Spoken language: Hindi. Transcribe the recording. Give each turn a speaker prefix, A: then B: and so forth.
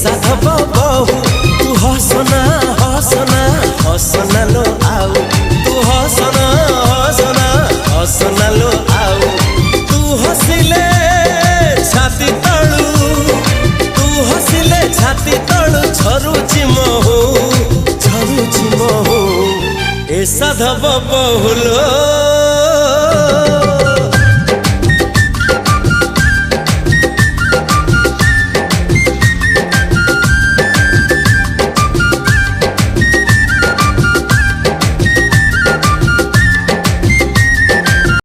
A: साधव बहु तू हसना हसना हसना लो आउ तू हसना हसना हसना लो आउ तू हसिले छाती तळु तू हसिले छाती तळु झरुची महु ए साधव बहुलो।